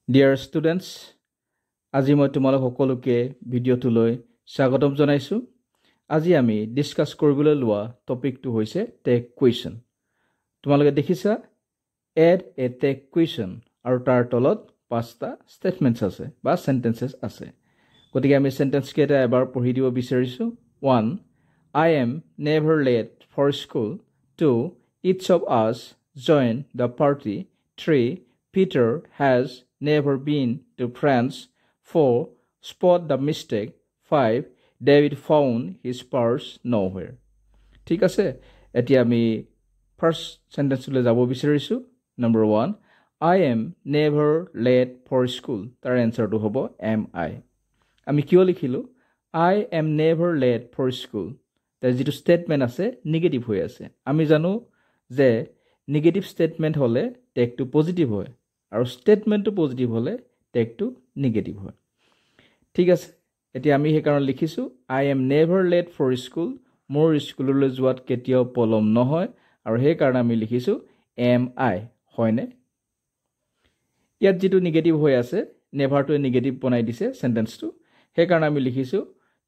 Dear students, আজি মই তোমালোক সকলোকে ভিডিঅ'টোলৈ স্বাগতম জনাইছো। আজি আমি ডিসকাস কৰিবলৈ লোৱা টপিকটো হৈছে টেক কুৱেশ্যন। তোমালোকে দেখিছা এড এ টেক কুৱেশ্যন আৰু তাৰ তলত পাঁচটা ষ্টেটমেন্টছ আছে বা সেন্টেন্সেছ আছে। গতিকে আমি সেন্টেন্স কেইটা এবাৰ পঢ়ি দিব বিচাৰিছো। 1. I am never late for school. 2. Each of us join the party. 3. Peter has never been to France. 4. Spot the mistake. 5. David found his purse nowhere. ঠিক আছে, এতিয়া আমি ফার্স্ট সেন্টেন্সলৈ যাব বিচাৰিছো। Number 1. I am never late for school. তাৰ এনসাৰটো হ'ব am I. আমি কিয় লিখিলো I am never late for school? তাৰ যেটো স্টেটমেন্ট আছে নেগেটিভ হৈ আছে। আমি জানো যে নেগেটিভ স্টেটমেন্ট হলে টেকটো পজিটিভ হয় আৰু স্টেটমেন্টটো পজিটিভ হলে টেকটো নেগেটিভ হয়। ঠিক আছে, এতিয়া আমি সেই কাৰণ লিখিছো I am never late for school. মোৰ স্কুললৈ যোৱাত কেতিয়াও পলম নহয় আৰু সেই কাৰণ আমি লিখিছো am I, হয়নে? ইয়াত যেটো নেগেটিভ হৈ আছে নেভাৰটো নেগেটিভ বনাই দিছে সেন্টেন্সটো। সেই কাৰণ আমি লিখিছো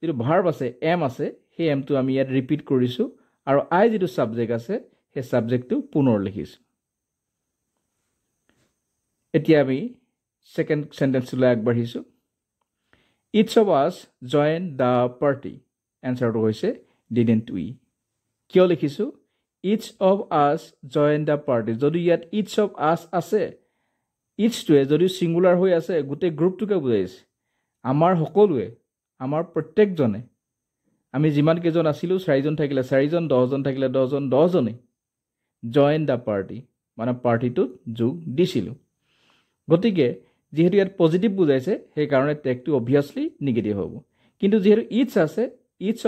যেটো ভাৰ্ব আছে am আছে সেই am টো আমি ইয়াত ৰিপিট কৰিছো আৰু I যেটো সাবজেক্ট আছে সেই সাবজেক্টটো পুনৰ লিখিছো। এতিয়া আমি সেকেন্ড সেন্টেন্সলৈ আগবাঢ়িছো। Each of us joined the party. এনসাৰটো হৈছে didn't we? কিয় লিখিছো each of us joined the party? যদি ইয়াত each of us আছে, each টোৱে যদি সিঙ্গুলাৰ হৈ আছে গোটেই গ্ৰুপটোকে বুজাইছে। আমাৰ সকলোৱে, আমাৰ প্ৰত্যেকজনে, আমি যিমান কেজন আছিলো 4 জন থাকিলে 4 জন, 10 জন থাকিলে 10 জন, 10 জনে join the party মানে পাৰ্টিটোত যোগ দিছিল। গতিকে যেহেতু ইয়াত পজিটিভ বুজাইছে সেই কাৰণে টেকটো অবভিয়াসলি নেগেটিভ হ'ব। কিন্তু যেহেতু ইটস আছে ইটস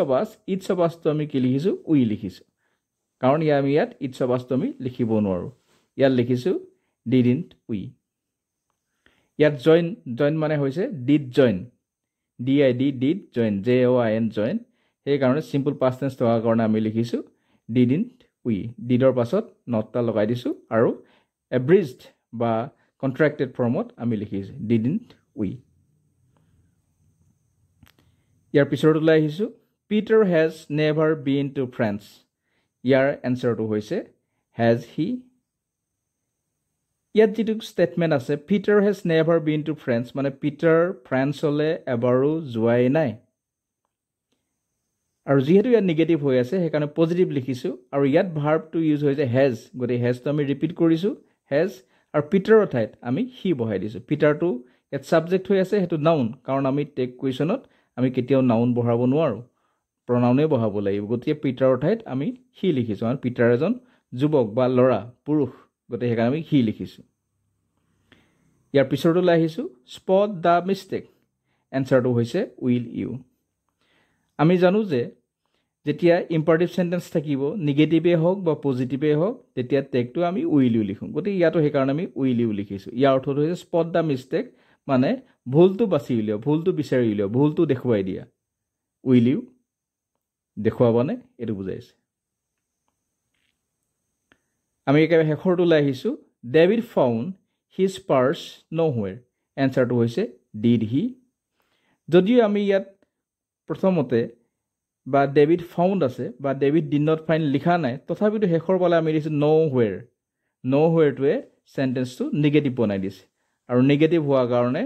অফ আস তো আমি কি লিখিছো উই লিখিছো, কাৰণ আমি ইয়াত ইটস অফ আস তো আমি লিখিব নোৱাৰো। ইয়াত লিখিছো ডিডন্ট উই। ইয়াত জইন মানে হৈছে did join, did join, JOIN join. সেই কাৰণে সিম্পল পাস্ট টেন্স থকাৰ কাৰণে আমি লিখিছো ডিডন্ট উই। ডিডৰ পাছত নটটা লগাই দিছো আৰু এব্ৰিজড বা contracted formত আমি লিখিছো didn't we. ইয়াৰ পিছৰটোলৈ আহিছো Peter has never been to France. ইয়াৰ এনসাৰটো হৈছে has he. ইয়াত যেটো স্টেটমেন্ট আছে Peter has never been to France মানে পিটাৰ ফ্ৰান্সলৈ এবাৰো যোৱাই নাই। আৰু যেহেতু ইয়াত নেগেটিভ হৈ আছে সেইকাৰণে পজিটিভ লিখিছো আৰু ইয়াত ভাৰ্বটো ইউজ হৈছে has, গতি has তো আমি ৰিপিট কৰিছো has আৰু পিটাৰৰ ঠাইত আমি হি বহাই দিছো। পিটাৰটো ইয়াত সাবজেক্ট হৈ আছে হেতু নাউন, কাৰণ আমি টেক কুৱেশ্যনত আমি কেতিয়াও নাউন বহাব নোৱাৰো, প্ৰনাউনে বহাব লাগিব। গতিকে পিটাৰৰ ঠাইত আমি হি লিখিছো, আৰু পিটাৰ এজন যুৱক বা ল'ৰা পুৰুষ, গতিকে সেইকাৰণে আমি হি লিখিছো। ইয়াৰ পিছৰটোলৈ আহিছো স্পট দা মিষ্টেক। এনসাৰটো হৈছে উইল ইউ। আমি জানো যে যেতিয়া ইম্পাৰেটিভ সেন্টেন্স থাকিব নেগেটিভে হওক বা পজিটিভে হওক তেতিয়া টেকটো আমি উইল ইউ লিখো। গতিকে ইয়াতো সেই কাৰণে আমি উইল ইউ লিখিছো। ইয়াৰ অৰ্থটো হৈছে স্পট দা মিষ্টেক মানে ভুলটো বাছি উলিয়া, ভুলটো বিচাৰি উলিয়া, ভুলটো দেখুৱাই দিয়া। উইল ইউ দেখুৱাবনে এইটো বুজাইছে। আমি একেবাৰে শেষৰটোলৈ আহিছো ডেভিড ফাউণ্ড হিজ পাৰ্চ ন'হুৱেৰ। এনসাৰটো হৈছে ডিড হি। যদিও আমি ইয়াত প্ৰথমতে বা ডেভিড ফাউণ্ড আছে বা ডেভিড ডিড নট ফাইণ্ড লিখা নাই, তথাপিতো শেষৰ পালে আমি লিখিছো ন'হুৱেৰ। ন'হুৱেৰটোৱে সেন্টেন্সটো নেগেটিভ বনাই দিছে আৰু নেগেটিভ হোৱাৰ কাৰণে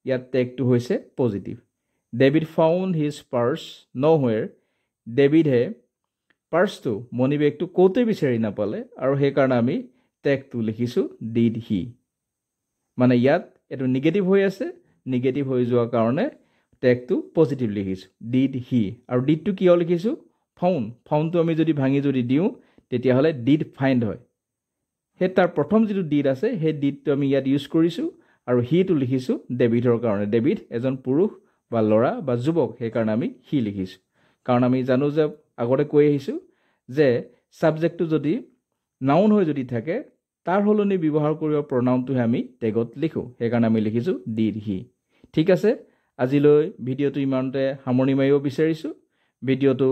ইয়াত টেকটো হৈছে positive. David found his purse nowhere. ডেভিডে পাৰ্চটো মনিবেগটো ক'তে বিচাৰি নাপালে আৰু সেইকাৰণে আমি টেকটো লিখিছো ডিড হি। মানে ইয়াত এইটো নেগেটিভ হৈ আছে, নেগেটিভ হৈ যোৱাৰ কাৰণে টেকটো পজিটিভ লিখিছো ডিড হি। আৰু ডিডটো কিয় লিখিছো ফাউণ্ডটো আমি যদি ভাঙি যদি দিওঁ তেতিয়াহ'লে ডিড ফাইণ্ড হয়। সেই তাৰ প্ৰথম যেটো ডিড আছে সেই ডিডটো আমি ইয়াত ইউজ কৰিছো আৰু হিটো লিখিছো ডেভিডৰ কাৰণে। ডেভিড এজন পুৰুষ বা ল'ৰা বা যুৱক, সেইকাৰণে আমি হি লিখিছো। কাৰণ আমি জানো যে আগতে কৈ আহিছো যে সাবজেক্টটো যদি নাউন হৈ যদি থাকে তাৰ হলনি ব্যৱহাৰ কৰিব প্ৰনাউনটোহে আমি টেগত লিখো, সেইকাৰণে আমি লিখিছো ডিড হি। ঠিক আছে, আজিলৈ ভিডিঅ'টো ইমানতে সামৰণি মাৰিব বিচাৰিছো। ভিডিঅ'টো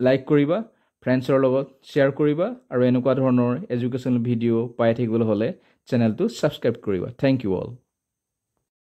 লাইক কৰিবা, ফ্ৰেণ্ডছৰ লগত শ্বেয়াৰ কৰিবা আৰু এনেকুৱা ধৰণৰ এডুকেশ্যনেল ভিডিঅ' পাই থাকিবলৈ হ'লে চেনেলটো ছাবস্ক্ৰাইব কৰিবা। Thank you all.